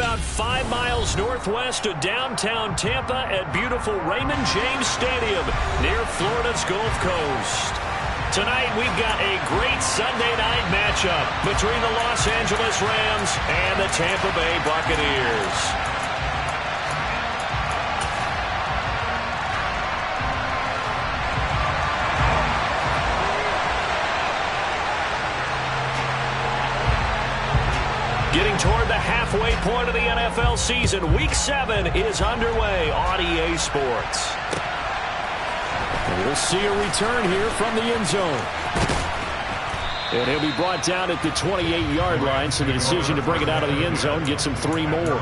about 5 miles northwest of downtown Tampa at beautiful Raymond James Stadium near Florida's Gulf Coast. Tonight, we've got a great Sunday night matchup between the Los Angeles Rams and the Tampa Bay Buccaneers. Getting toward the halfway point of the NFL season, Week 7 is underway on EA Sports. And we'll see a return here from the end zone. And he'll be brought down at the 28-yard line, so the decision to bring it out of the end zone gets him 3 more.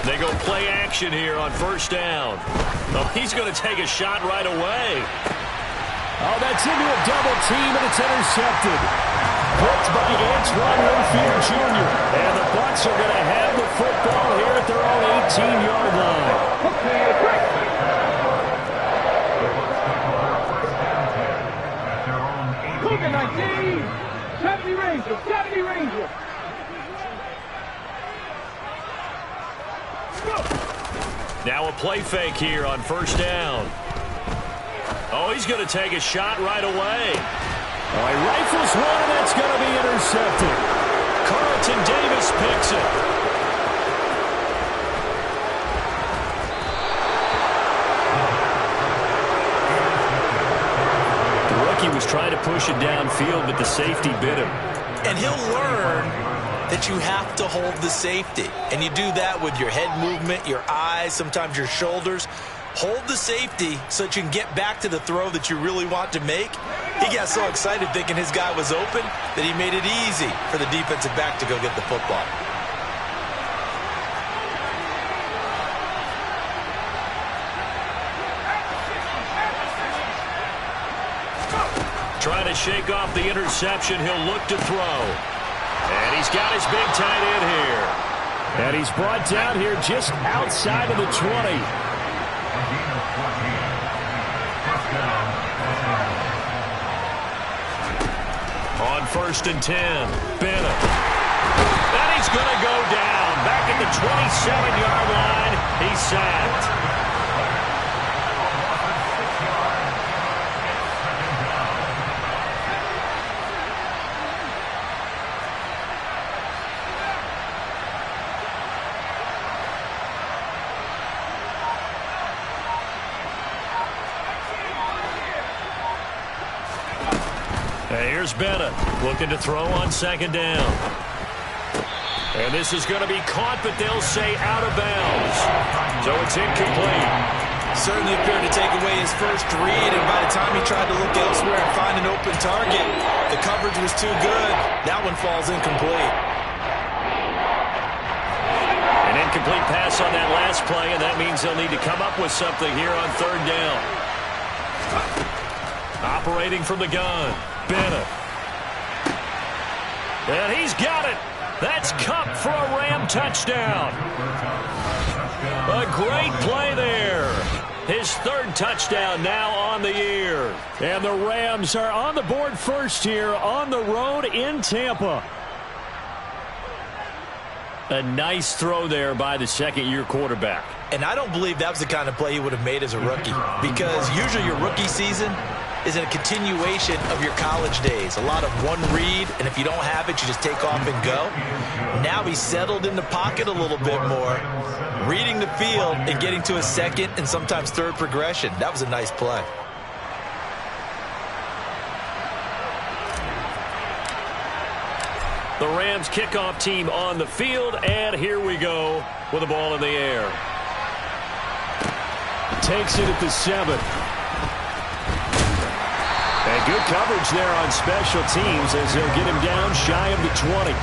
They go play action here on first down. Oh, he's going to take a shot right away. Oh, that's into a double team, and it's intercepted. Picked by Antoine Winfield Jr. And the Bucs are going to have the football here at their own 18-yard line. Look at 19! 70 Rangers! 70 Rangers! Now a play fake here on first down. Oh, he's going to take a shot right away. Oh, he rifles one, and that's going to be intercepted. Carlton Davis picks it. The rookie was trying to push it downfield, but the safety bit him. And he'll learn that you have to hold the safety. And you do that with your head movement, your eyes, sometimes your shoulders. Hold the safety so that you can get back to the throw that you really want to make. He got so excited thinking his guy was open that he made it easy for the defensive back to go get the football. Trying to shake off the interception, he'll look to throw. And he's got his big tight end here. And he's brought down here just outside of the 20. On first and 10, Bennett. And he's going to go down. Back at the 27-yard line, he's sacked. Here's Bennett looking to throw on second down. And this is going to be caught, but they'll say out of bounds. So it's incomplete. Certainly appeared to take away his first read, and by the time he tried to look elsewhere and find an open target, the coverage was too good. That one falls incomplete. An incomplete pass on that last play, and that means they'll need to come up with something here on third down. Operating from the gun, Bennett. And he's got it. That's Cup for a Ram touchdown. A great play there. His third touchdown now on the year. And the Rams are on the board first here on the road in Tampa. A nice throw there by the second-year quarterback. And I don't believe that was the kind of play he would have made as a rookie, because usually your rookie season is a continuation of your college days. A lot of one read, and if you don't have it, you just take off and go. Now he's settled in the pocket a little bit more, reading the field and getting to a second and sometimes third progression. That was a nice play. The Rams kickoff team on the field, and here we go with the ball in the air. Takes it at the 7. And good coverage there on special teams as they'll get him down shy of the 20.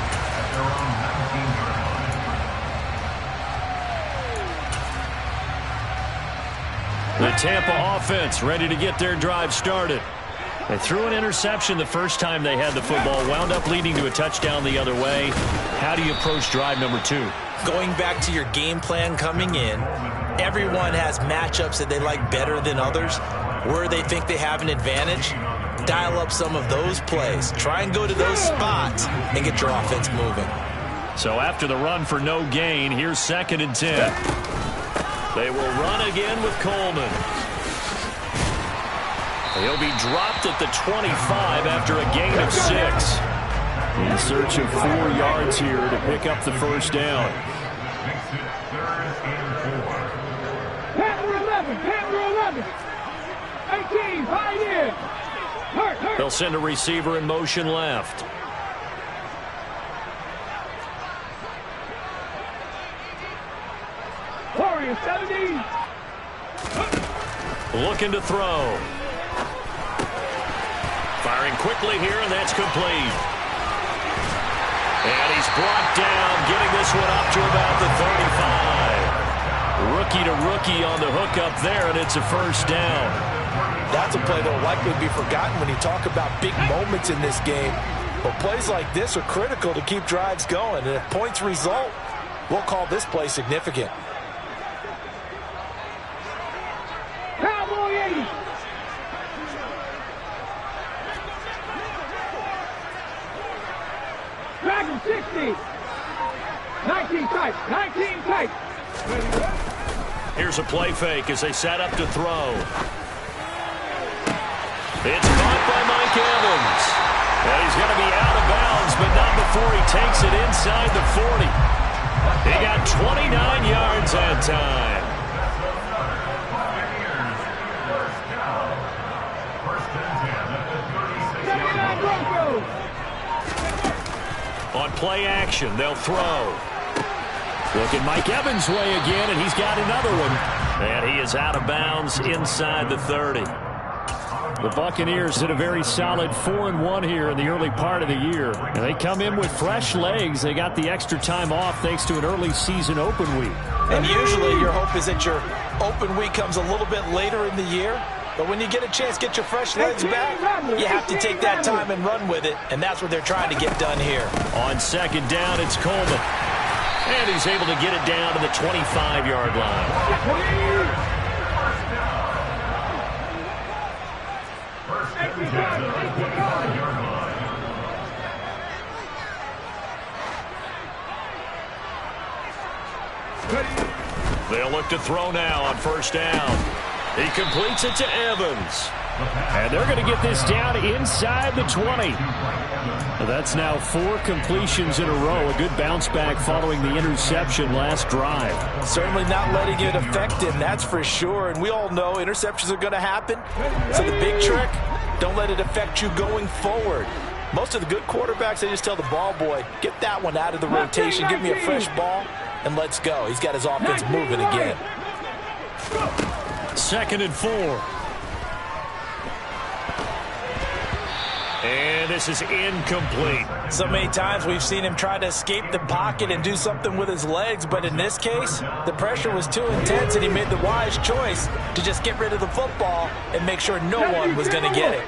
The Tampa offense ready to get their drive started. They threw an interception the first time they had the football, wound up leading to a touchdown the other way. How do you approach drive number 2? Going back to your game plan coming in, everyone has matchups that they like better than others. Where they think they have an advantage, dial up some of those plays. Try and go to those spots and get your offense moving. So after the run for no gain, here's 2nd and 10. They will run again with Coleman. He'll be dropped at the 25 after a gain of 6. In search of 4 yards here to pick up the first down. Panther 11, Panther 11. 18, high in. Hurt. They'll send a receiver in motion left. Warriors 70. Looking to throw. Firing quickly here, and that's complete. And he's brought down, getting this one up to about the 35. Rookie to rookie on the hook up there, and it's a first down. That's a play that will likely be forgotten when you talk about big moments in this game. But plays like this are critical to keep drives going. And if points result, we'll call this play significant. Cowboy 80. Dragon 60. 19 tight. 19 tight. Here's a play fake as they set up to throw. It's caught by Mike Evans. And he's going to be out of bounds, but not before he takes it inside the 40. He got 29 yards that time. On play action, they'll throw. Look at Mike Evans' way again, and he's got another one. And he is out of bounds inside the 30. The Buccaneers did a very solid 4-1 here in the early part of the year. And they come in with fresh legs. They got the extra time off thanks to an early season open week. And usually your hope is that your open week comes a little bit later in the year. But when you get a chance to get your fresh legs back, you have to take that time and run with it. And that's what they're trying to get done here. On 2nd down, it's Coleman. And he's able to get it down to the 25-yard line. They'll look to throw now on 1st down. He completes it to Evans. And they're going to get this down inside the 20. That's now 4 completions in a row. A good bounce back following the interception last drive. Certainly not letting it affect him, that's for sure. And we all know interceptions are going to happen. So the big trick, don't let it affect you going forward. Most of the good quarterbacks, they just tell the ball boy, get that one out of the rotation, give me a fresh ball, and let's go. He's got his offense moving again. 2nd and 4. And this is incomplete. So many times we've seen him try to escape the pocket and do something with his legs, but in this case, the pressure was too intense and he made the wise choice to just get rid of the football and make sure no one was going to get it.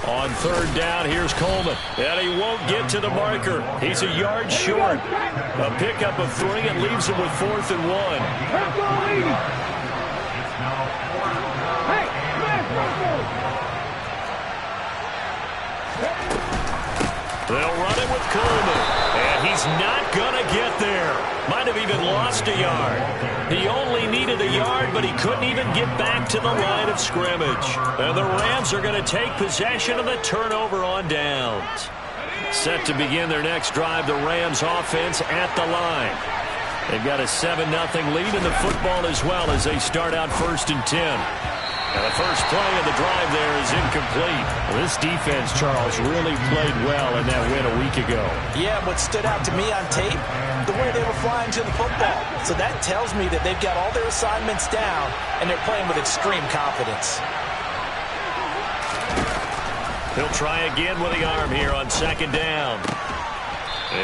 On 3rd down, here's Coleman. And he won't get to the marker. He's a yard short. A pickup of 3 and leaves him with 4th and 1. They'll run it with Coleman. And he's not going to get there. Might have even lost a yard. He only needed a yard, but he couldn't even get back to the line of scrimmage. And the Rams are going to take possession of the turnover on downs. Set to begin their next drive, the Rams offense at the line. They've got a 7-0 lead in the football as well as they start out 1st and 10. And the first play of the drive there is incomplete. Well, this defense, Charles, really played well in that win a week ago. Yeah, what stood out to me on tape, the way they were flying to the football. So that tells me that they've got all their assignments down, and they're playing with extreme confidence. He'll try again with the arm here on second down.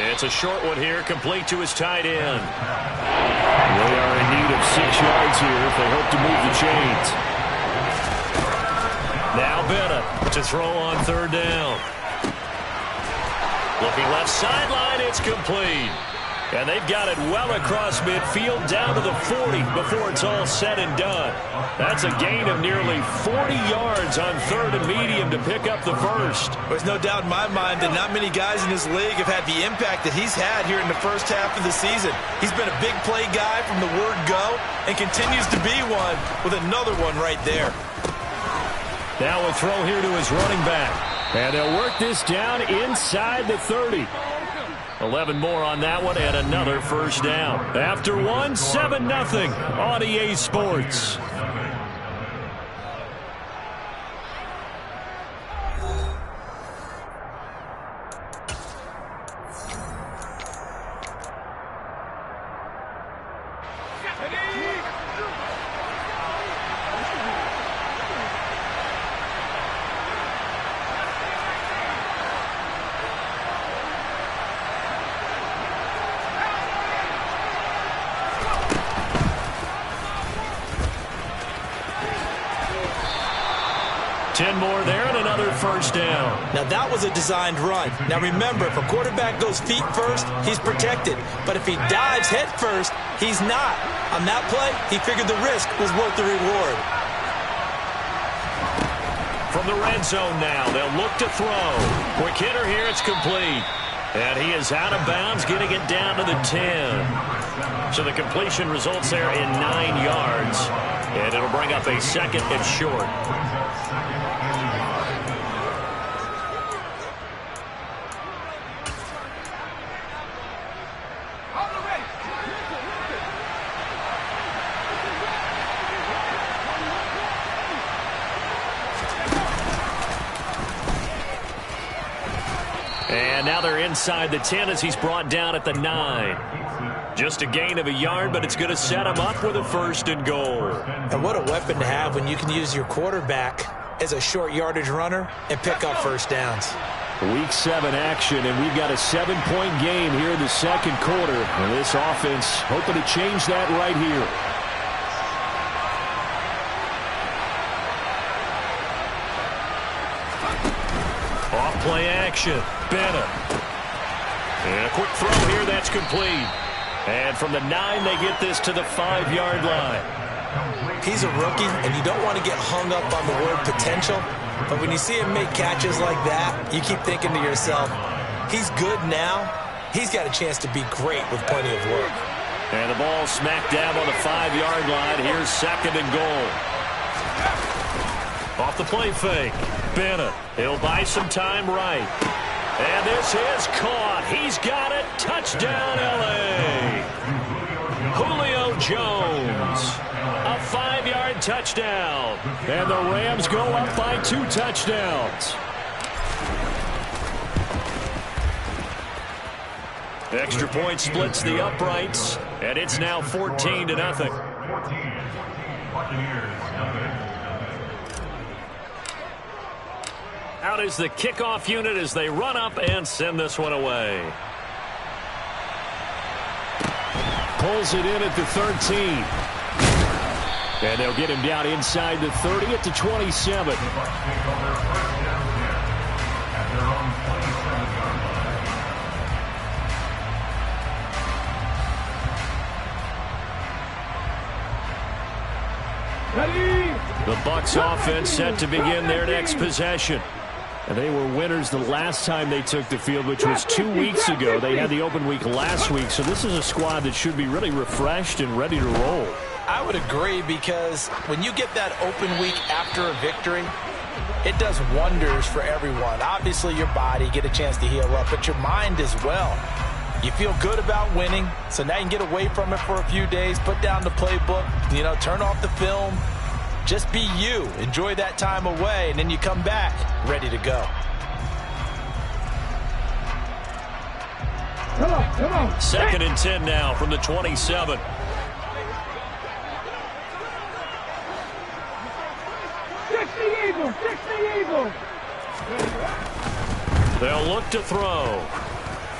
It's a short one here, complete to his tight end. They are in need of 6 yards here if they hope to move the chains. Now Bennett to throw on third down. Looking left sideline, it's complete. And they've got it well across midfield down to the 40 before it's all said and done. That's a gain of nearly 40 yards on third and medium to pick up the first. There's no doubt in my mind that not many guys in this league have had the impact that he's had here in the first half of the season. He's been a big play guy from the word go and continues to be one with another one right there. Now a throw here to his running back. And they'll work this down inside the 30. 11 more on that one and another first down. After one, 7-0 on EA Sports. More there and another first down. Now that was a designed run. Now remember, if a quarterback goes feet first, he's protected. But if he dives head first, he's not. On that play, he figured the risk was worth the reward. From the red zone now, they'll look to throw. Quick hitter here, it's complete. And he is out of bounds, getting it down to the 10. So the completion results there in 9 yards. And it'll bring up a second and short. And now they're inside the 10 as he's brought down at the 9. Just a gain of a yard, but it's going to set him up with a first and goal. And what a weapon to have when you can use your quarterback as a short yardage runner and pick up first downs. Week 7 action, and we've got a 7-point game here in the second quarter. And this offense hoping to change that right here. Off-play action. Bennett. And a quick throw here, that's complete. And from the 9, they get this to the 5-yard line. He's a rookie, and you don't want to get hung up on the word potential. But when you see him make catches like that, you keep thinking to yourself, he's good now. He's got a chance to be great with plenty of work. And the ball smack dab on the 5-yard line. Here's second and goal. Off the play fake. Bennett. He'll buy some time right. And this is caught. He's got it. Touchdown, L.A. Julio Jones. A 5-yard touchdown. And the Rams go up by 2 touchdowns. Extra point splits the uprights. And it's now 14-0. Out is the kickoff unit as they run up and send this one away. Pulls it in at the 13. And they'll get him down inside the 30 at the 27. The Bucs offense set to begin their next possession. And they were winners the last time they took the field, which was 2 weeks ago. They had the open week last week, so this is a squad that should be really refreshed and ready to roll. I would agree, because when you get that open week after a victory, it does wonders for everyone. Obviously, your body, get a chance to heal up, but your mind as well. You feel good about winning, so now you can get away from it for a few days, put down the playbook, turn off the film, Just be you. Enjoy that time away, and then you come back ready to go. Come on. 2nd and 10 now from the 27. Fix the Eagles. They'll look to throw.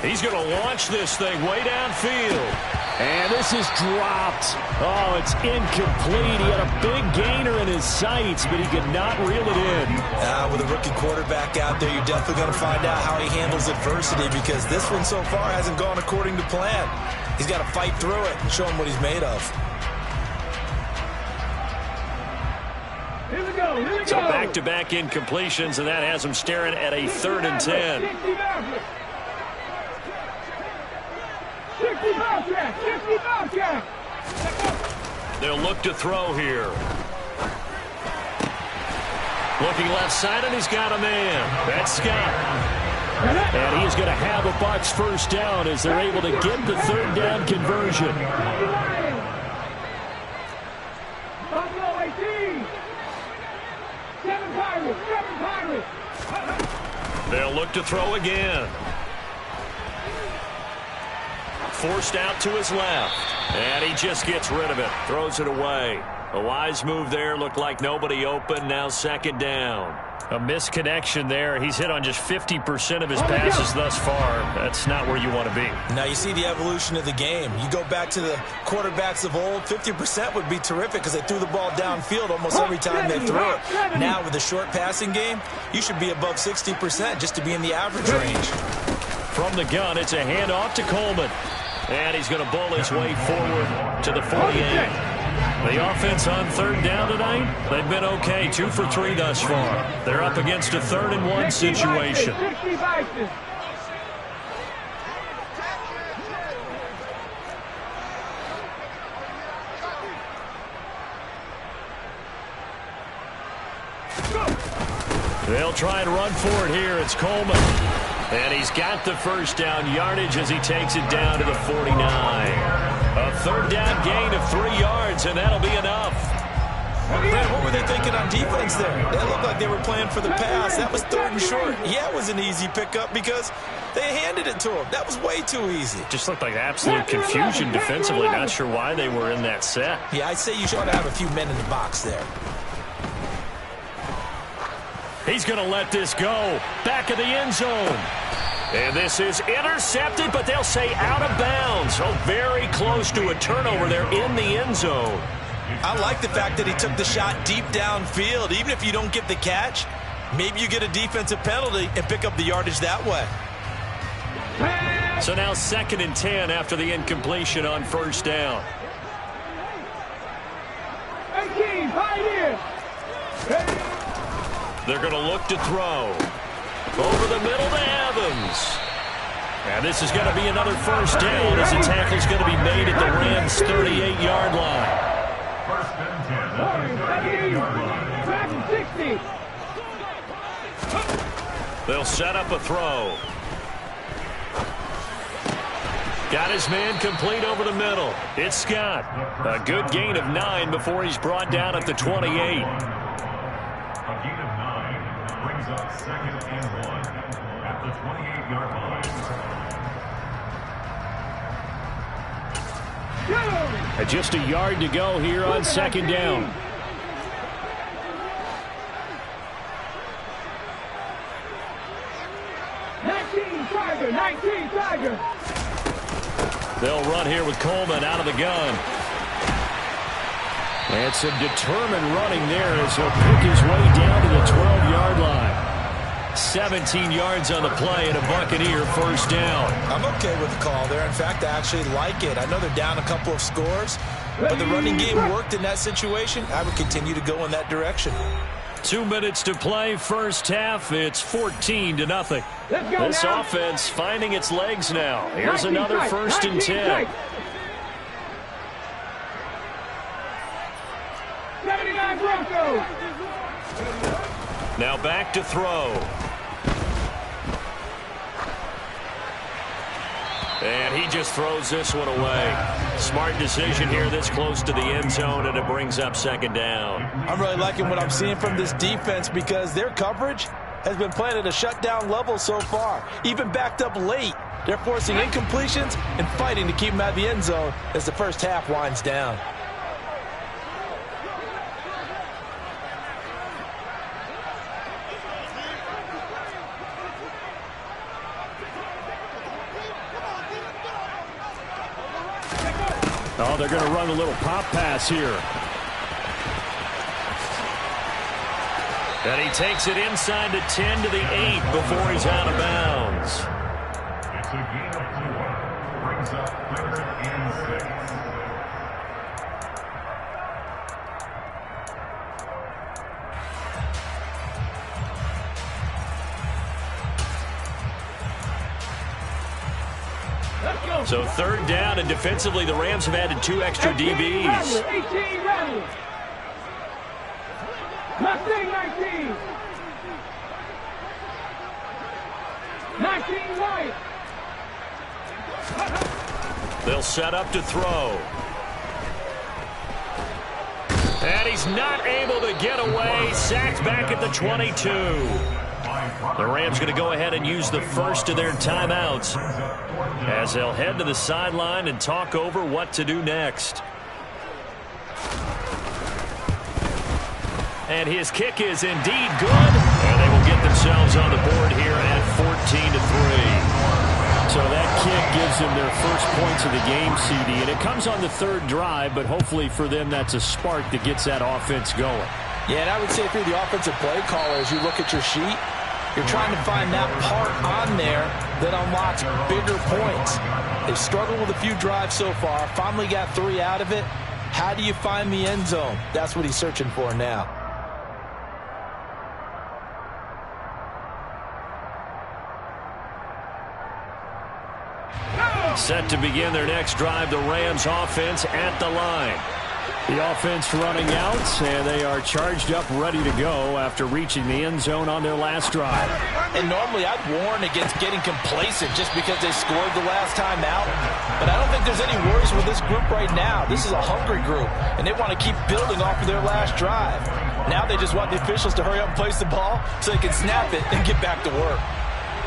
He's going to launch this thing way downfield. And this is dropped. Oh, it's incomplete. He had a big gainer in his sights, but he could not reel it in. With a rookie quarterback out there, you're definitely going to find out how he handles adversity, because this one so far hasn't gone according to plan. He's got to fight through it and show him what he's made of. Here we go. So back-to-back incompletions, and that has him staring at a 3rd and 10. 60 Bobcat. They'll look to throw here. Looking left side, and he's got a man. That's Scott. And he's going to have a Bucs first down as they're able to get the 3rd down conversion. Buffalo 18. 7 Pirates. They'll look to throw again. Forced out to his left. And he just gets rid of it. Throws it away. A wise move there. Looked like nobody open. Now 2nd down. A misconnection there. He's hit on just 50% of his passes thus far. That's not where you want to be. Now you see the evolution of the game. You go back to the quarterbacks of old, 50% would be terrific because they threw the ball downfield almost every time they threw it. Now with the short passing game, you should be above 60% just to be in the average range. From the gun, it's a handoff to Coleman. And he's going to bowl his way forward to the 48. The offense on 3rd down tonight, they've been okay. 2 for 3 thus far. They're up against a 3rd and 1 situation. They'll try and run for it here. It's Coleman. And he's got the first down yardage as he takes it down to the 49. A 3rd down gain of 3 yards, and that'll be enough. Brad, what were they thinking on defense there? They looked like they were playing for the pass. That was 3rd and short. Yeah, it was an easy pickup because they handed it to him. That was way too easy. Just looked like absolute confusion defensively. Not sure why they were in that set. Yeah, I'd say you should have a few men in the box there. He's going to let this go. Back of the end zone. And this is intercepted, but they'll say out of bounds. So very close to a turnover there in the end zone. I like the fact that he took the shot deep downfield. Even if you don't get the catch, maybe you get a defensive penalty and pick up the yardage that way. So now 2nd and 10 after the incompletion on 1st down. 18, Pioneers. They're going to look to throw. Over the middle to Evans. And this is going to be another first down as the tackle's going to be made at the Rams' 38-yard line. They'll set up a throw. Got his man complete over the middle. It's Scott. A good gain of 9 before he's brought down at the 28. Up 2nd and 1 at the 28-yard line. Just a yard to go here on 2nd down. 19 Tiger. They'll run here with Coleman out of the gun. And some determined running there as he'll pick his way down to the 12-yard line. 17 yards on the play and a Buccaneer first down. I'm okay with the call there. In fact, I actually like it. I know they're down a couple of scores, but the running game worked in that situation. I would continue to go in that direction. 2 minutes to play, first half. It's 14-0. This offense finding its legs now. Here's another 1st and 10. 79 Broncos. Now back to throw. And he just throws this one away. Smart decision here this close to the end zone, and it brings up second down. I'm really liking what I'm seeing from this defense because their coverage has been playing at a shutdown level so far. Even backed up late, they're forcing incompletions and fighting to keep them out of the end zone as the first half winds down. Oh, they're going to run a little pop pass here. And he takes it inside the 10 to the 8 before he's out of bounds. It's a gain of 4. Brings up 3rd and 6. So 3rd down, and defensively the Rams have added 2 extra DBs. 18 Rattler. Mustang 19. 19 White. They'll set up to throw. And he's not able to get away. Sacked back at the 22. The Rams going to go ahead and use the first of their timeouts as they'll head to the sideline and talk over what to do next. And his kick is indeed good. And they will get themselves on the board here at 14-3. So that kick gives them their first points of the game, CD. And it comes on the 3rd drive, but hopefully for them that's a spark that gets that offense going. Yeah, and I would say if you're the offensive play caller, as you look at your sheet, you're trying to find that part on there that unlocks bigger points. They've struggled with a few drives so far, finally got 3 out of it. How do you find the end zone? That's what he's searching for now. Set to begin their next drive, the Rams offense at the line. The offense running out, and they are charged up, ready to go after reaching the end zone on their last drive. And normally I'd warn against getting complacent just because they scored the last time out. But I don't think there's any worries with this group right now. This is a hungry group, and they want to keep building off of their last drive. Now they just want the officials to hurry up and place the ball so they can snap it and get back to work.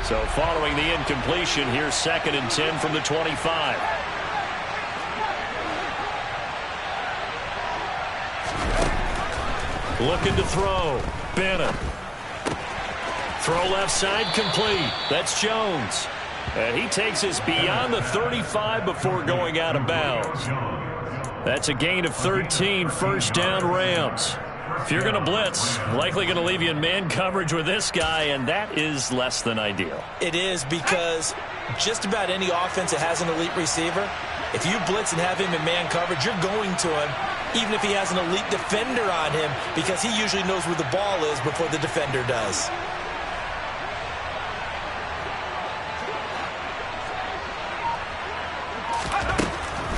So following the incompletion, here's 2nd and 10 from the 25. Looking to throw. Bennett. Throw left side complete. That's Jones. And he takes us beyond the 35 before going out of bounds. That's a gain of 13, 1st down Rams. If you're going to blitz, likely going to leave you in man coverage with this guy, and that is less than ideal. It is because just about any offense that has an elite receiver, if you blitz and have him in man coverage, you're going to him, even if he has an elite defender on him, because he usually knows where the ball is before the defender does.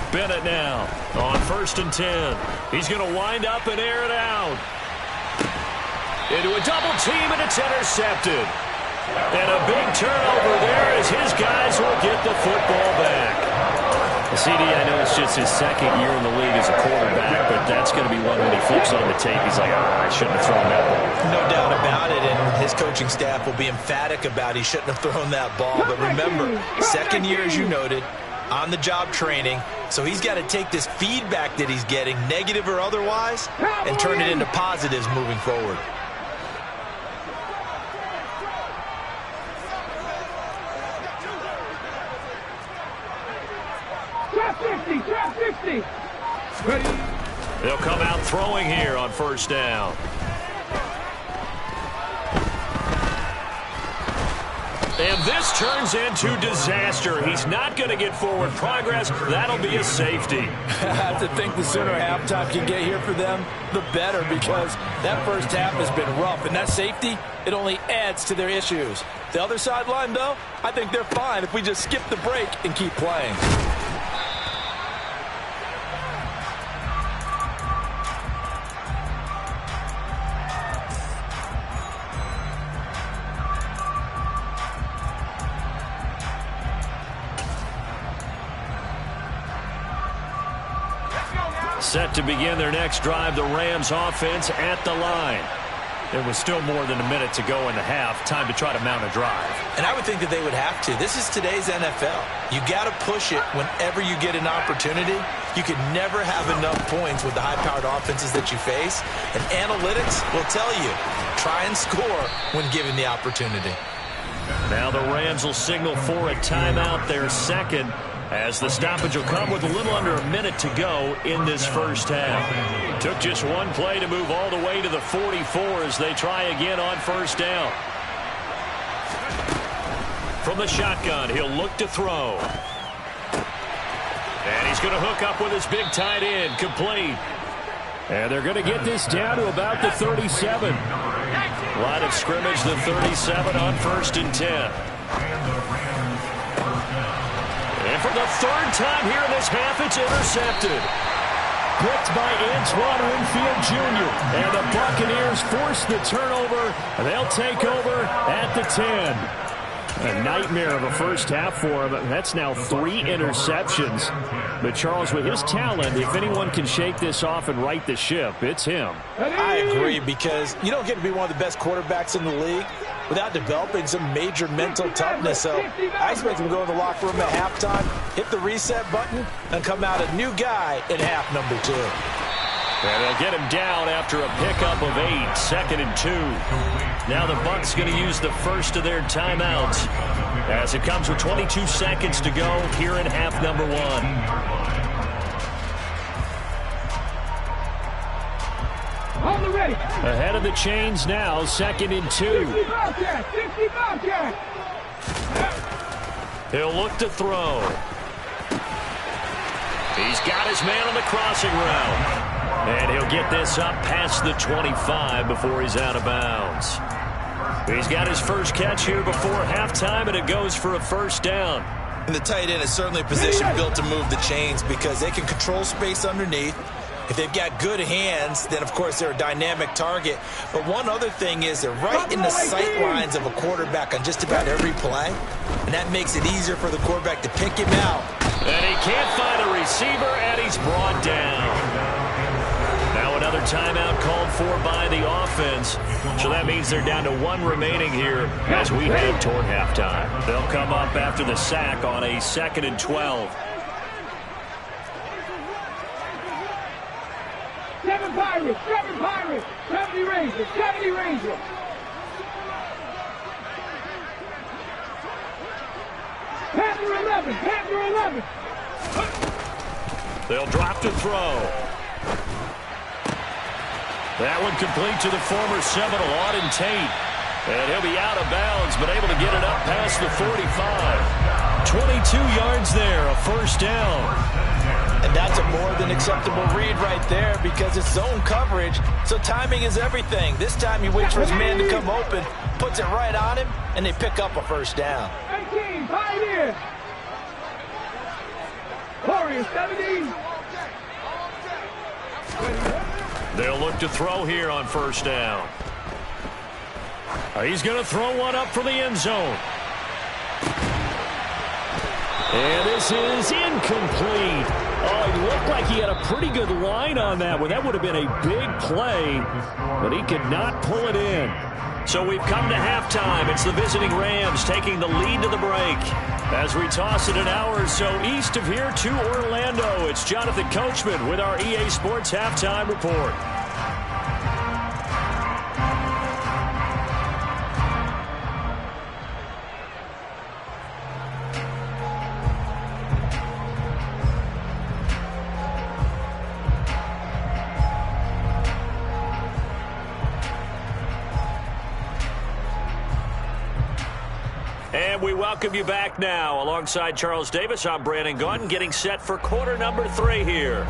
Bennett now on 1st and 10. He's going to wind up and air it out. Into a double team, and it's intercepted. And a big turnover there as his guys will get the football back. CD, I know it's just his 2nd year in the league as a quarterback, but that's going to be one when he flips on the tape. He's like, I shouldn't have thrown that ball. No doubt about it, and his coaching staff will be emphatic about he shouldn't have thrown that ball. But remember, 2nd year, as you noted, on-the-job training, so he's got to take this feedback that he's getting, negative or otherwise, and turn it into positives moving forward. Trap 60. Ready. They'll come out throwing here on 1st down. And this turns into disaster. He's not going to get forward progress. That'll be a safety. I have to think the sooner halftime can get here for them, the better, because that first half has been rough. And that safety, it only adds to their issues. The other sideline, though, I think they're fine if we just skip the break and keep playing. Set to begin their next drive, the Rams offense at the line. There was still more than a minute to go in the half. Time to try to mount a drive. And I would think that they would have to. This is today's NFL. You got to push it whenever you get an opportunity. You can never have enough points with the high-powered offenses that you face. And analytics will tell you, try and score when given the opportunity. Now the Rams will signal for a timeout, their second, as the stoppage will come with a little under a minute to go in this first half. Took just one play to move all the way to the 44 as they try again on first down. From the shotgun, he'll look to throw. And he's going to hook up with his big tight end, complete. And they're going to get this down to about the 37. Line of scrimmage, the 37 on 1st and 10. And for the third time here in this half, it's intercepted. Picked by Antoine Winfield Jr. And the Buccaneers force the turnover. They'll take over at the 10. A nightmare of a first half for him. That's now 3 interceptions. But Charles, with his talent, if anyone can shake this off and right the ship, it's him. I agree, because you don't get to be one of the best quarterbacks in the league without developing some major mental toughness. So I expect him to go in the locker room at halftime, hit the reset button, and come out a new guy in half number 2. And they'll get him down after a pickup of 8, 2nd and 2. Now the Bucs going to use the first of their timeouts as it comes with 22 seconds to go here in half number 1. On the ready. Ahead of the chains now, 2nd and 2. 60 Bobcat. He'll look to throw. He's got his man on the crossing route. And he'll get this up past the 25 before he's out of bounds. He's got his first catch here before halftime, and it goes for a first down. And the tight end is certainly a position built to move the chains because they can control space underneath. If they've got good hands, then, of course, they're a dynamic target. But one other thing is they're right in the sight lines of a quarterback on just about every play. And that makes it easier for the quarterback to pick him out. And he can't find a receiver, and he's brought down. Now another timeout called for by the offense. So that means they're down to 1 remaining here as we head toward halftime. They'll come up after the sack on a 2nd and 12. 7 Pirates, 70 Rangers, 70 Rangers. Panther 11. They'll drop to throw. That one complete to the former Seminole, Auden Tate. And he'll be out of bounds, but able to get it up past the 45. 22 yards there, a first down. And that's a more than acceptable read right there because it's zone coverage, so timing is everything. This time he waits for his man to come open, puts it right on him, and they pick up a first down. 18, Pioneers. Warriors, 17. They'll look to throw here on first down. He's going to throw one up for the end zone. And this is incomplete. Oh, he looked like he had a pretty good line on that one. That would have been a big play, but he could not pull it in. So we've come to halftime. It's the visiting Rams taking the lead to the break. As we toss it an hour or so east of here to Orlando, it's Jonathan Coachman with our EA Sports Halftime Report. And we welcome you back now. Alongside Charles Davis, I'm Brandon Gaudin, getting set for quarter number 3 here.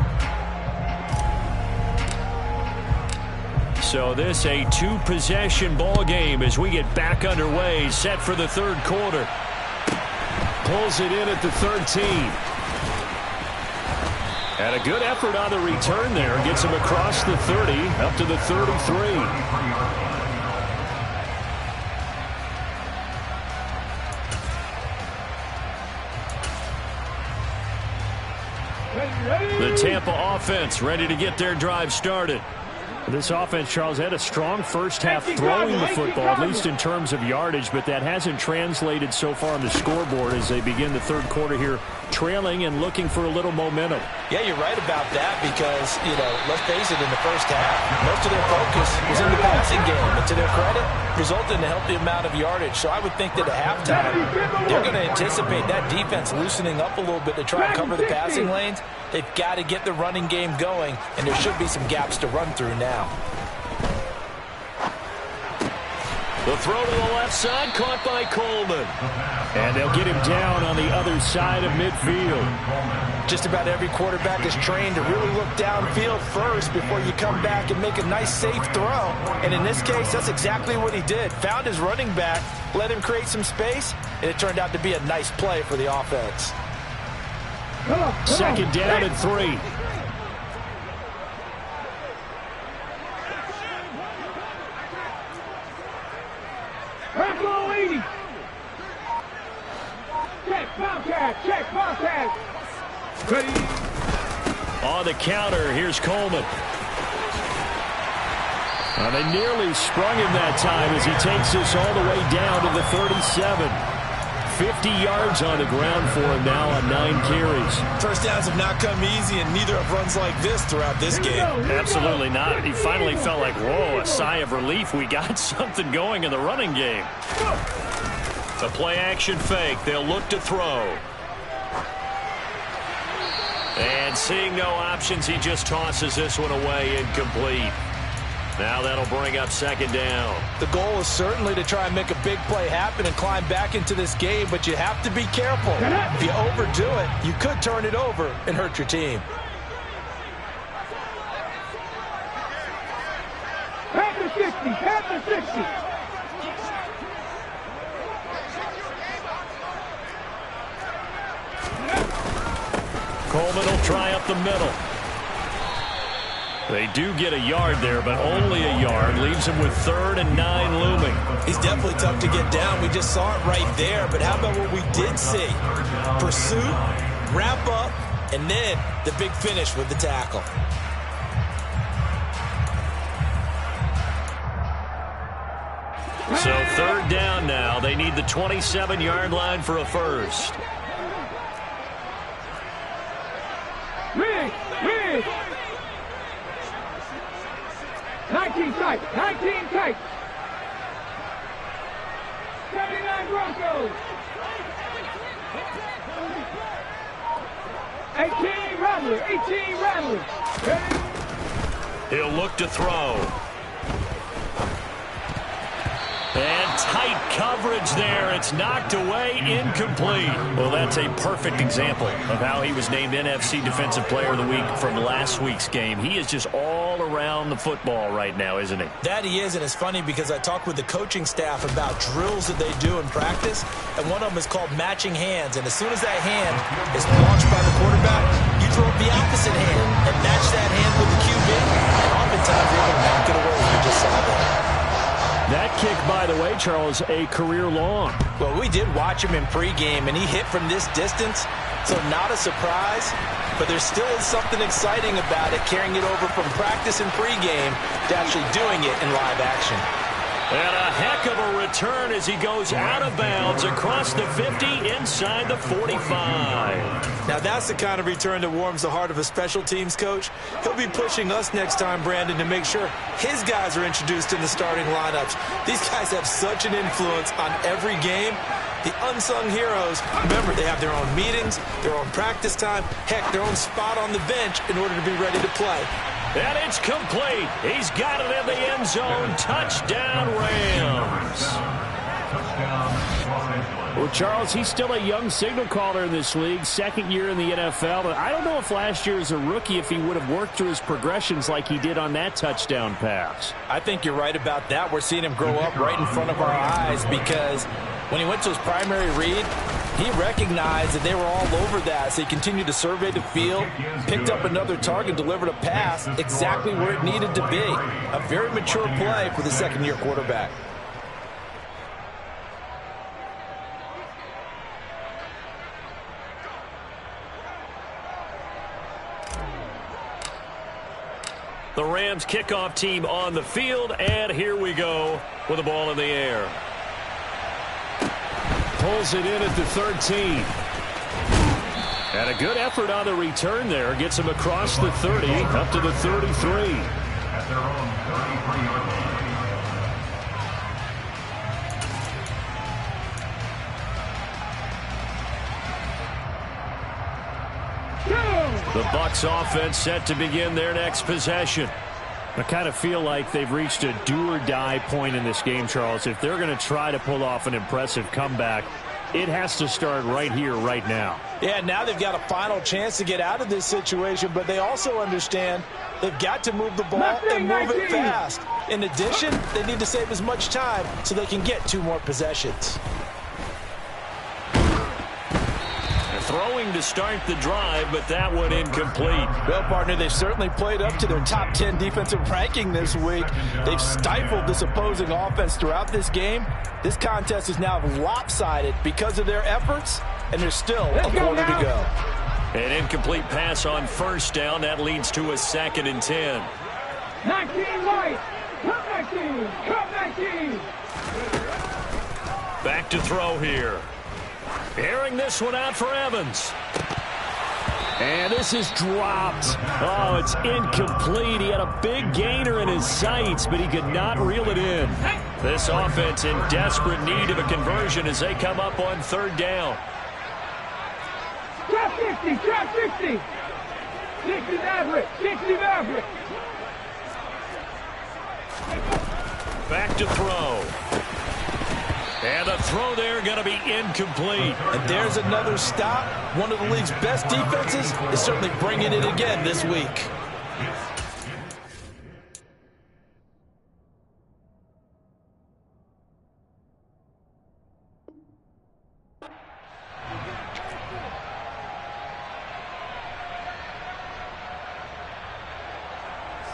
So this a 2-possession ball game as we get back underway, set for the third quarter. Pulls it in at the 13. And a good effort on the return there. Gets him across the 30, up to the 33. The Tampa offense ready to get their drive started. This offense, Charles, had a strong first half throwing the football, at least in terms of yardage, but that hasn't translated so far on the scoreboard as they begin the third quarter here, trailing and looking for a little momentum. Yeah, you're right about that because, let's face it, in the first half, most of their focus was in the passing game. And to their credit, resulted in a healthy amount of yardage. So I would think that at halftime, they're going to anticipate that defense loosening up a little bit to try and cover the passing lanes. They've got to get the running game going, and there should be some gaps to run through now. The throw to the left side, caught by Coleman. And they'll get him down on the other side of midfield. Just about every quarterback is trained to really look downfield first before you come back and make a nice, safe throw. And in this case, that's exactly what he did. Found his running back, let him create some space, and it turned out to be a nice play for the offense. Second down and 3. Buffalo 80. Check, Bobcat. Check, Bobcat. On the counter, here's Coleman. They nearly sprung him that time as he takes this all the way down to the 37. 50 yards on the ground for him now on 9 carries. First downs have not come easy, and neither have runs like this throughout this game. Absolutely not. He finally felt like, whoa, a sigh of relief. We got something going in the running game. The play-action fake. They'll look to throw. And seeing no options, he just tosses this one away, incomplete. Now that'll bring up second down. The goal is certainly to try and make a big play happen and climb back into this game, but you have to be careful. If you overdo it, you could turn it over and hurt your team. Panther 60. Panther 60. Coleman will try up the middle. They do get a yard there, but only a yard. Leaves him with 3rd and 9 looming. He's definitely tough to get down. We just saw it right there. But how about what we did see? Pursuit, wrap up, and then the big finish with the tackle. So 3rd down now. They need the 27-yard line for a first. Rig. 19 tight. 19 tight. 79 Broncos. 18 Rattler. 18 Rattler. He'll look to throw. And tight coverage there. It's knocked away, incomplete. Well, that's a perfect example of how he was named NFC Defensive Player of the Week from last week's game. He is just all around the football right now, isn't he? That he is, and it's funny because I talked with the coaching staff about drills that they do in practice, and one of them is called matching hands. And as soon as that hand is launched by the quarterback, you throw up the opposite hand and match that hand with the QB, and oftentimes you're going to knock it away. You just saw that. That kick, by the way, Charles, a career long. Well, we did watch him in pregame, and he hit from this distance, so not a surprise. But there still is something exciting about it, carrying it over from practice and pregame to actually doing it in live action. And a heck of a return as he goes out of bounds across the 50 inside the 45. Now that's the kind of return that warms the heart of a special teams coach. He'll be pushing us next time, Brandon, to make sure his guys are introduced in the starting lineups. These guys have such an influence on every game. The unsung heroes, remember, they have their own meetings, their own practice time, heck, their own spot on the bench in order to be ready to play. And it's complete. He's got it in the end zone. Touchdown, Rams. Well, Charles, he's still a young signal caller in this league, second year in the NFL. But I don't know if last year as a rookie, if he would have worked through his progressions like he did on that touchdown pass. I think you're right about that. We're seeing him grow up right in front of our eyes because when he went to his primary read, he recognized that they were all over that, so he continued to survey the field, picked up another target, delivered a pass exactly where it needed to be. A very mature play for the second-year quarterback. The Rams kickoff team on the field, and here we go with the ball in the air. Pulls it in at the 13. And a good effort on the return there. Gets him across the 30, up to the 33. At their own 33-yard line. The Bucs offense set to begin their next possession. I kind of feel like they've reached a do-or-die point in this game, Charles. If they're going to try to pull off an impressive comeback, it has to start right here, right now. Yeah, now they've got a final chance to get out of this situation, but they also understand they've got to move the ball and move it fast. In addition, they need to save as much time so they can get 2 more possessions. Throwing to start the drive, but that one incomplete. Well, partner, they've certainly played up to their top 10 defensive ranking this week. They've stifled this opposing offense throughout this game. This contest is now lopsided because of their efforts, and there's still a quarter to go. An incomplete pass on first down. That leads to a 2nd and 10. 19 White, come 19. Back to throw here. Airing this one out for Evans. And this is dropped. Oh, it's incomplete. He had a big gainer in his sights, but he could not reel it in. This offense in desperate need of a conversion as they come up on 3rd down. Drop 60, drop 60. 60's average, 60's average. Back to throw. And the throw there going to be incomplete. And there's another stop. One of the league's best defenses is certainly bringing it again this week.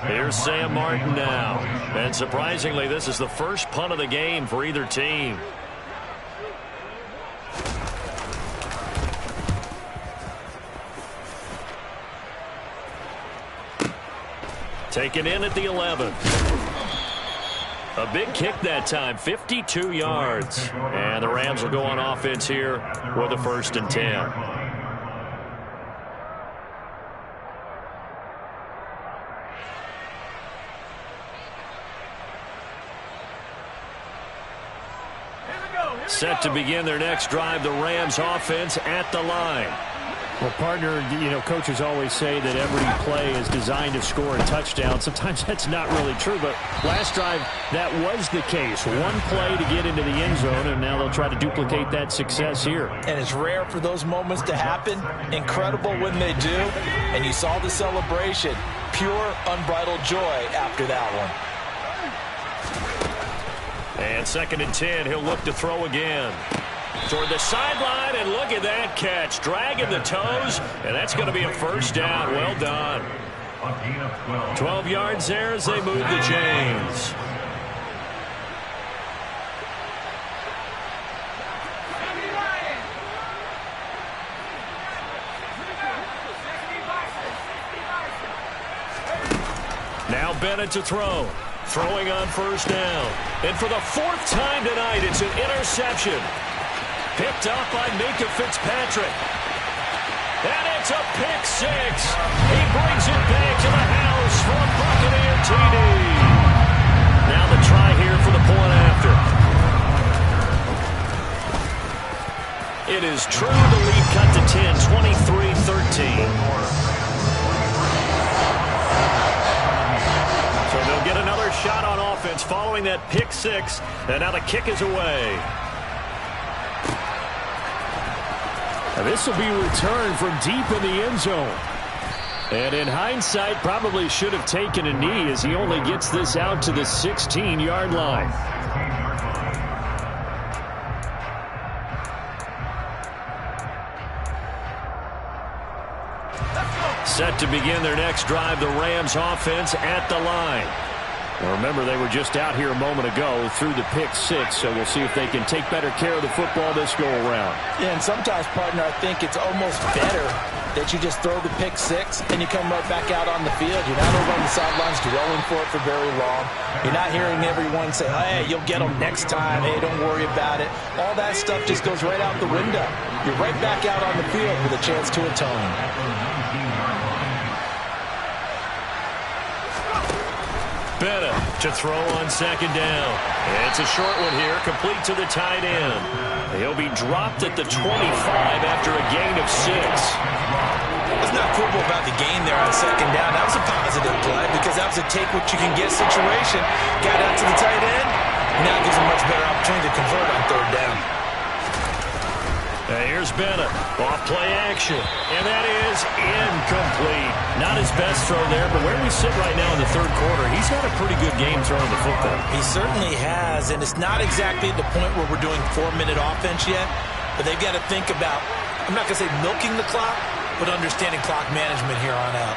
Here's Sam Martin now. And surprisingly, this is the first punt of the game for either team. Taken in at the 11. A big kick that time, 52 yards. And the Rams will go on offense here with a 1st and 10. Set to begin their next drive, the Rams offense at the line. Well, partner, you know, coaches always say that every play is designed to score a touchdown. Sometimes that's not really true, but last drive, that was the case. One play to get into the end zone, and now they'll try to duplicate that success here. And it's rare for those moments to happen. Incredible when they do. And you saw the celebration. Pure, unbridled joy after that one. And 2nd and 10, he'll look to throw again. Toward the sideline, and look at that catch. Dragging the toes, and that's going to be a 1st down. Well done. 12 yards there as they move the chains. Now Bennett to throw. Throwing on 1st down. And for the 4th time tonight, it's an interception. Picked up by Minka Fitzpatrick. And it's a pick 6. He brings it back to the house for a Buccaneer TD. Now the try here for the point after. It is true. The lead cut to 10, 23-13. So they'll get another shot on offense following that pick 6. And now the kick is away. This will be returned from deep in the end zone. And in hindsight, probably should have taken a knee as he only gets this out to the 16-yard line. Set to begin their next drive, the Rams offense at the line. Well, remember, they were just out here a moment ago through the pick 6, so we'll see if they can take better care of the football this go-around. Yeah, and sometimes, partner, I think it's almost better that you just throw the pick six and you come right back out on the field. You're not over on the sidelines dwelling for it for very long. You're not hearing everyone say, hey, you'll get them next time. Hey, don't worry about it. All that stuff just goes right out the window. You're right back out on the field with a chance to atone. Bennett to throw on second down. It's a short one here, complete to the tight end. He'll be dropped at the 25 after a gain of 6. Let's not quibble about the gain there on second down. That was a positive play because that was a take-what-you-can-get situation. Got out to the tight end. Now gives him a much better opportunity to convert on third down. Here's Bennett, off play action, and that is incomplete. Not his best throw there, but where we sit right now in the third quarter, he's had a pretty good game throwing the football. He certainly has, and it's not exactly at the point where we're doing 4-minute offense yet, but they've got to think about, I'm not going to say milking the clock, but understanding clock management here on out.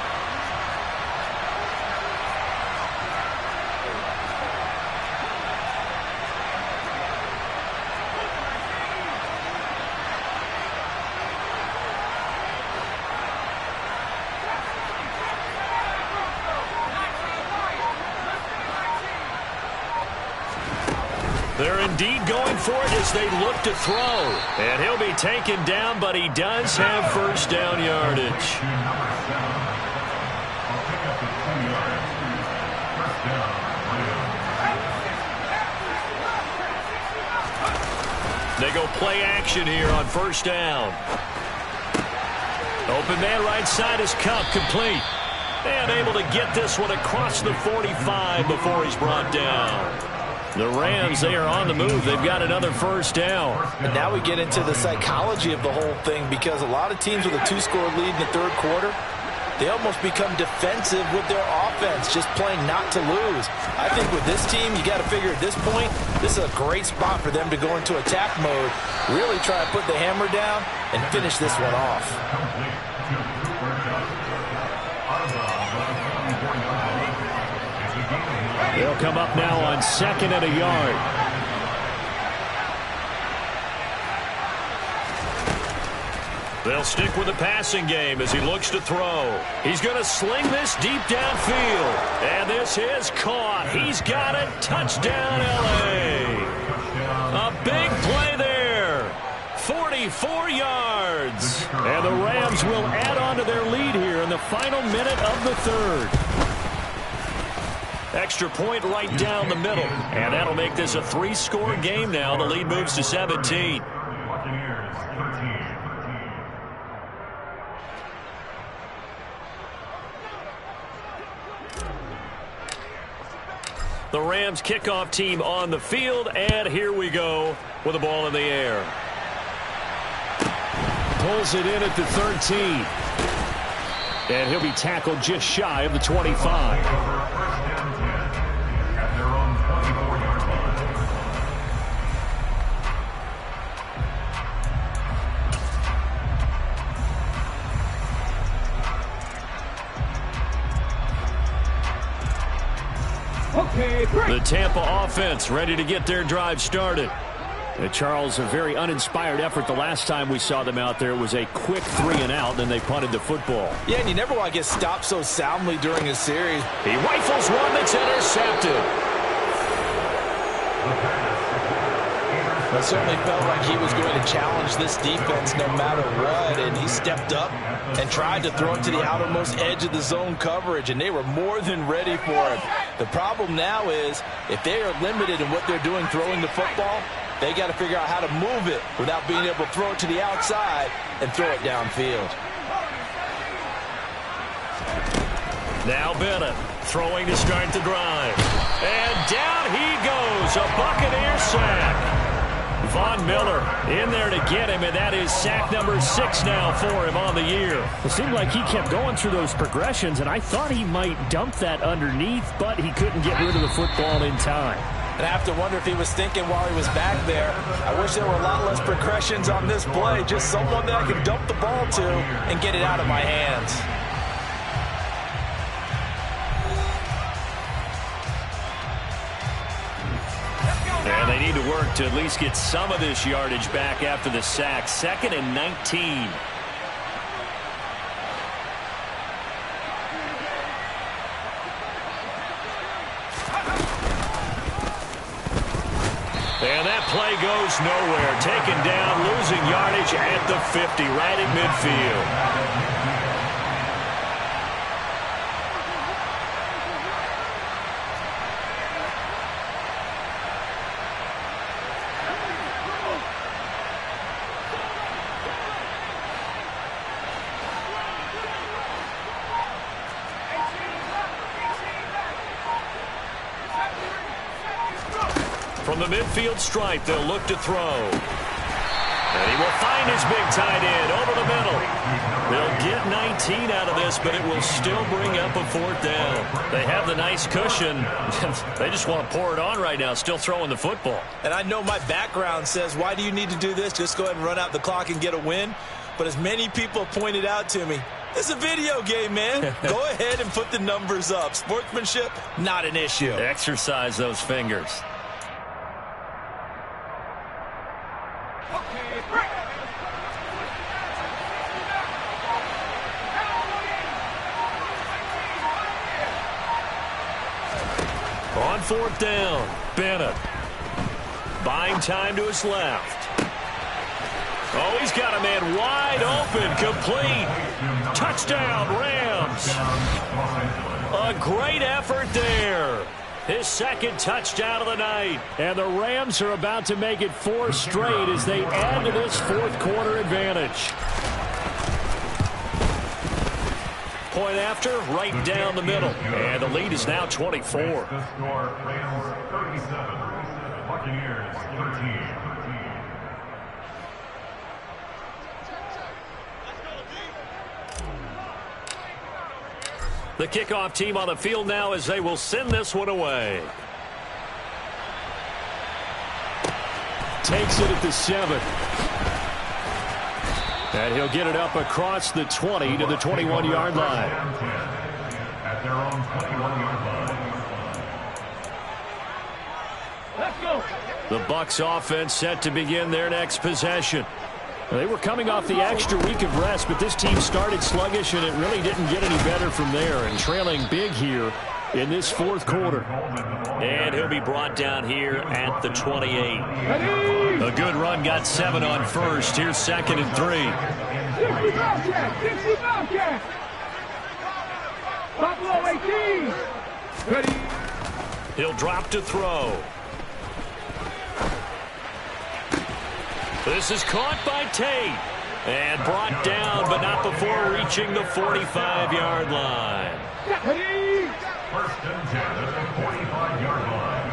They're indeed going for it as they look to throw. And he'll be taken down, but he does have first down yardage. They go play action here on first down. Open man right side is Cup, complete. And able to get this one across the 45 before he's brought down. The Rams, they are on the move. They've got another first down. And now we get into the psychology of the whole thing because a lot of teams with a 2-score lead in the third quarter, they almost become defensive with their offense, just playing not to lose. I think with this team, you got to figure at this point, this is a great spot for them to go into attack mode, really try to put the hammer down and finish this one off. They'll come up now on 2nd and a yard. They'll stick with the passing game as he looks to throw. He's going to sling this deep downfield. And this is caught. He's got it. Touchdown, L.A. A big play there. 44 yards. And the Rams will add on to their lead here in the final minute of the third. Extra point right down the middle. And that'll make this a 3-score game now. The lead moves to 17. The Rams kickoff team on the field. And here we go with the ball in the air. Pulls it in at the 13. And he'll be tackled just shy of the 25. The Tampa offense ready to get their drive started. Charles, a very uninspired effort the last time we saw them out there. It was a quick 3-and-out, then they punted the football. Yeah, and you never want to get stopped so soundly during a series. He rifles one that's intercepted. It certainly felt like he was going to challenge this defense no matter what, and he stepped up and tried to throw it to the outermost edge of the zone coverage, and they were more than ready for it. The problem now is if they are limited in what they're doing throwing the football, they got to figure out how to move it without being able to throw it to the outside and throw it downfield. Now Bennett throwing to start the drive. And down he goes, a Buccaneer sack. Von Miller in there to get him, and that is sack number 6 now for him on the year. It seemed like he kept going through those progressions, and I thought he might dump that underneath, but he couldn't get rid of the football in time. And I have to wonder if he was thinking while he was back there, I wish there were a lot less progressions on this play, just someone that I could dump the ball to and get it out of my hands. And they need to work to at least get some of this yardage back after the sack. 2nd and 19. goes nowhere. Taken down, losing yardage at the 50, right at midfield. From the midfield stripe, they'll look to throw. And he will find his big tight end over the middle. They'll get 19 out of this, but it will still bring up a 4th down. They have the nice cushion. They just want to pour it on right now, still throwing the football. And I know my background says, why do you need to do this? Just go ahead and run out the clock and get a win. But as many people pointed out to me, it's a video game, man. Go ahead and put the numbers up. Sportsmanship, not an issue. Exercise those fingers. On 4th down, Bennett. Buying time to his left. Oh, he's got a man wide open, complete. Touchdown, Rams. A great effort there. His 2nd touchdown of the night. And the Rams are about to make it 4 straight as they add to this 4th quarter advantage. Point after, right down the middle. And the lead is now 24. The score, Rams 37, Buccaneers 13. The kickoff team on the field now as they will send this one away. Takes it at the 7. And he'll get it up across the 20 to the 21-yard line. At their own 21-yard line. Let's go. The Bucs offense set to begin their next possession. They were coming off the extra week of rest, but this team started sluggish, and it really didn't get any better from there. And trailing big here in this 4th quarter. And he'll be brought down here at the 28. A good run, got 7 on first. Here's 2nd and 3. 60 Bobcat, 60 Bobcat. Buffalo 18. Ready. He'll drop to throw. This is caught by Tate. And brought down, but not before reaching the 45-yard line. Ready. 1st and 10 at the 45-yard line.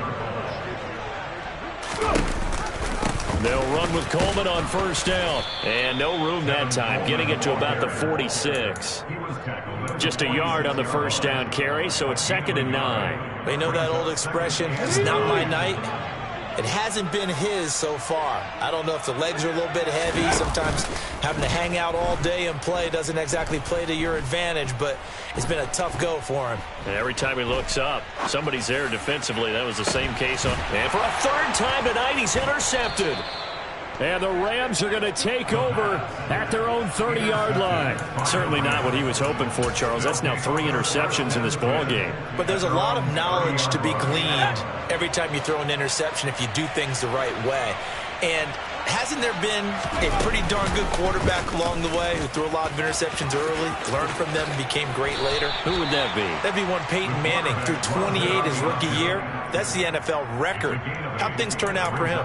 They'll run with Coleman on 1st down. And no room that time, getting it to about the 46. Just a yard on the 1st down carry, so it's 2nd and 9. They know that old expression, it's not my night. It hasn't been his so far. I don't know if the legs are a little bit heavy. Sometimes having to hang out all day and play doesn't exactly play to your advantage, but it's been a tough go for him. And every time he looks up, somebody's there defensively. That was the same case on. And for a 3rd time tonight, he's intercepted. And the Rams are going to take over at their own 30-yard line. Certainly not what he was hoping for, Charles. That's now 3 interceptions in this ball game. But there's a lot of knowledge to be gleaned every time you throw an interception if you do things the right way. And hasn't there been a pretty darn good quarterback along the way who threw a lot of interceptions early, learned from them, and became great later? Who would that be? That'd be one Peyton Manning, threw 28 his rookie year. That's the NFL record. How'd things turn out for him?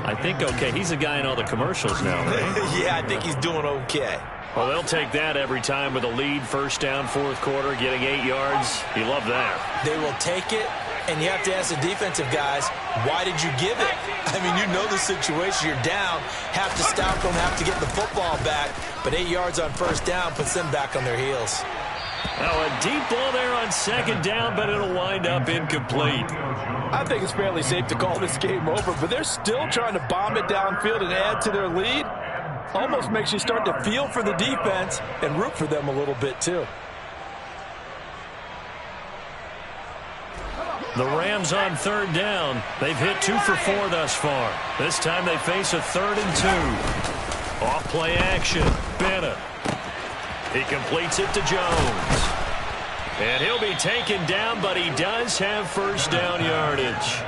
I think okay. He's a guy in all the commercials now, right? Yeah, I think he's doing okay. Well, they'll take that every time with a lead, 1st down, 4th quarter, getting 8 yards. You love that. They will take it, and you have to ask the defensive guys, why did you give it? I mean, you know the situation. You're down, have to stop them, have to get the football back, but 8 yards on 1st down puts them back on their heels. Now a deep ball there on 2nd down, but it'll wind up incomplete. I think it's fairly safe to call this game over, but they're still trying to bomb it downfield and add to their lead. Almost makes you start to feel for the defense and root for them a little bit, too. The Rams on 3rd down. They've hit 2 for 4 thus far. This time they face a 3rd and 2. Off play action. Bennett. He completes it to Jones. And he'll be taken down, but he does have 1st down yardage.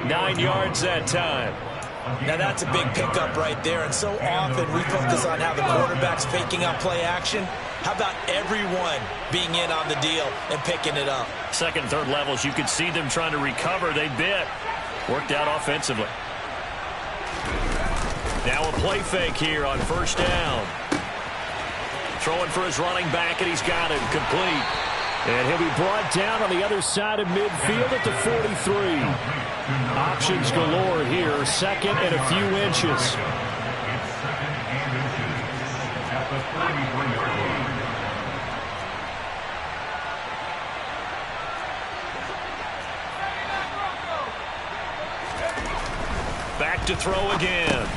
9 yards that time. Now that's a big pickup right there, and so often we focus on how the quarterback's faking out play action. How about everyone being in on the deal and picking it up? Second, third levels, you could see them trying to recover. They bit. Worked out offensively. Now a play fake here on first down. Throwing for his running back, and he's got him complete. And he'll be brought down on the other side of midfield at the 43. Options galore here, second and a few inches. Back to throw again.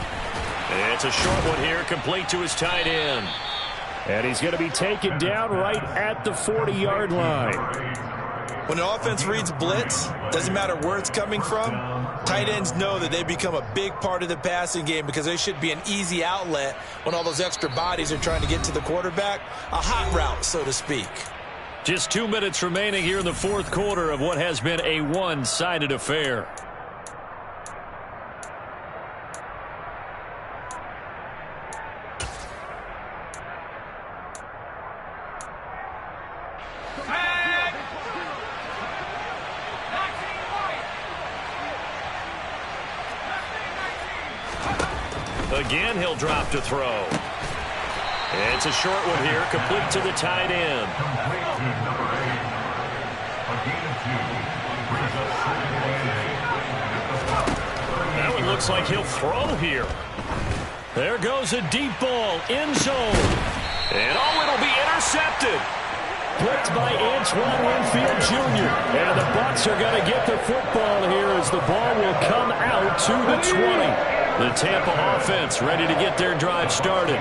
It's a short one here, complete to his tight end. And he's going to be taken down right at the 40-yard line. When an offense reads blitz, doesn't matter where it's coming from, tight ends know that they become a big part of the passing game because they should be an easy outlet when all those extra bodies are trying to get to the quarterback. A hot route, so to speak. Just 2 minutes remaining here in the fourth quarter of what has been a one-sided affair. Again, he'll drop to throw. It's a short one here, complete to the tight end. That one looks like he'll throw here. There goes a deep ball, end zone. And oh, it'll be intercepted. Blitzed by Antoine Winfield Jr. And the Bucs are going to get the football here as the ball will come out to the 20. The Tampa offense ready to get their drive started.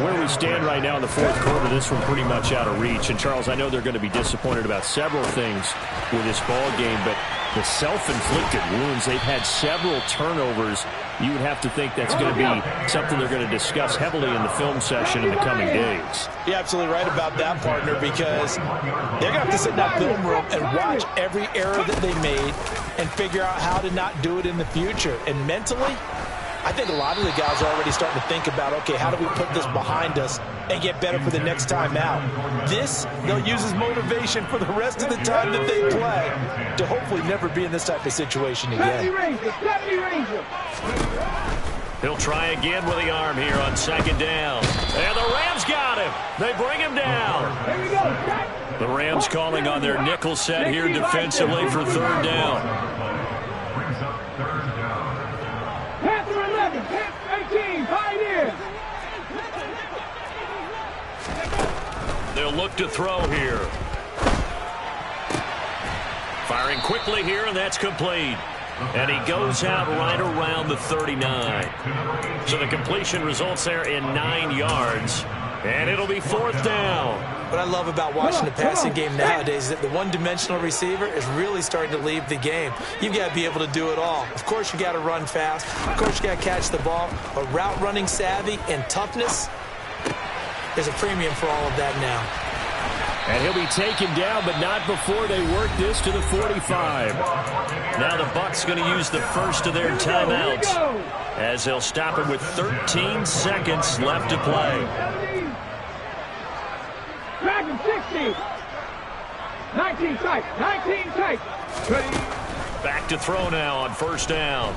Where we stand right now in the fourth quarter, this one pretty much out of reach. And, Charles, I know they're going to be disappointed about several things with this ball game, but the self-inflicted wounds, they've had several turnovers. You would have to think that's going to be something they're going to discuss heavily in the film session in the coming days. You're absolutely right about that, partner, because they're going to have to sit in that film room and watch every error that they made and figure out how to not do it in the future. And mentally, I think a lot of the guys are already starting to think about, okay, how do we put this behind us and get better for the next time out? This, they'll use as motivation for the rest of the time that they play to hopefully never be in this type of situation again. He'll try again with the arm here on second down. And the Rams got him. They bring him down. The Rams calling on their nickel set here defensively for third down. Panther 11, Panther 18, Pioneers. They'll look to throw here. Firing quickly here, and that's complete. And he goes out right around the 39. So the completion results there in 9 yards. And it'll be fourth down. What I love about watching the passing game nowadays is that the one-dimensional receiver is really starting to leave the game. You've got to be able to do it all. Of course, you got to run fast. Of course, you got to catch the ball. But route running savvy and toughness, there's a premium for all of that now. And he'll be taken down, but not before they work this to the 45. Now the Bucs going to use the first of their timeouts as they'll stop him with 13 seconds left to play. Dragon 60. 19 tight. 19 tight. Back to throw now on first down.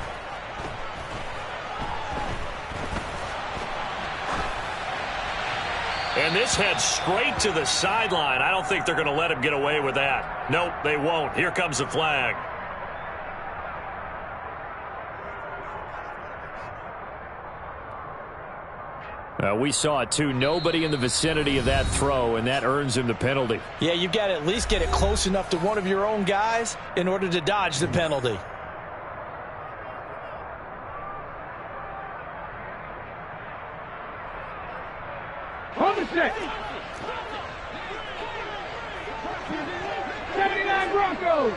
And this heads straight to the sideline. I don't think they're going to let him get away with that. Nope, they won't. Here comes the flag. We saw it, too. Nobody in the vicinity of that throw, and that earns him the penalty. Yeah, you've got to at least get it close enough to one of your own guys in order to dodge the penalty. On the set. 79 Broncos.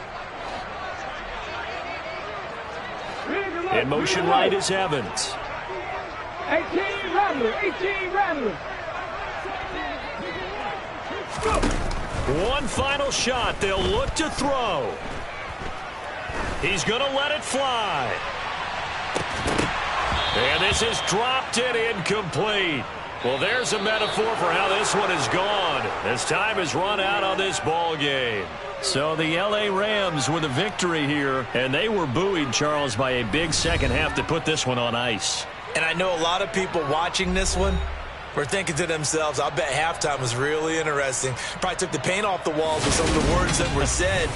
In motion right is Evans. 18 Rattler. 18 Rattler. One final shot. They'll look to throw. He's going to let it fly. And this is dropped it incomplete. Well, there's a metaphor for how this one is gone, as time has run out on this ball game. So the L.A. Rams with a victory here, and they were buoyed, Charles, by a big second half to put this one on ice. And I know a lot of people watching this one were thinking to themselves, I bet halftime was really interesting. Probably took the paint off the walls with some of the words that were said.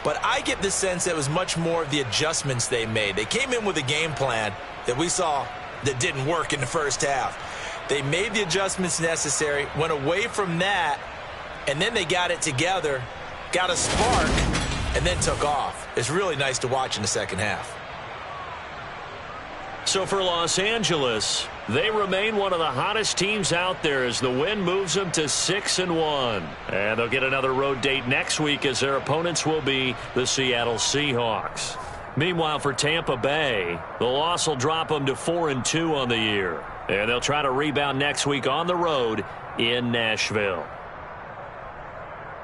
But I get the sense that it was much more of the adjustments they made. They came in with a game plan that we saw that didn't work in the first half. They made the adjustments necessary, went away from that, and then they got it together, got a spark, and then took off. It's really nice to watch in the second half. So for Los Angeles, they remain one of the hottest teams out there as the win moves them to 6-1. And they'll get another road date next week as their opponents will be the Seattle Seahawks. Meanwhile, for Tampa Bay, the loss will drop them to 4-2 on the year. And they'll try to rebound next week on the road in Nashville.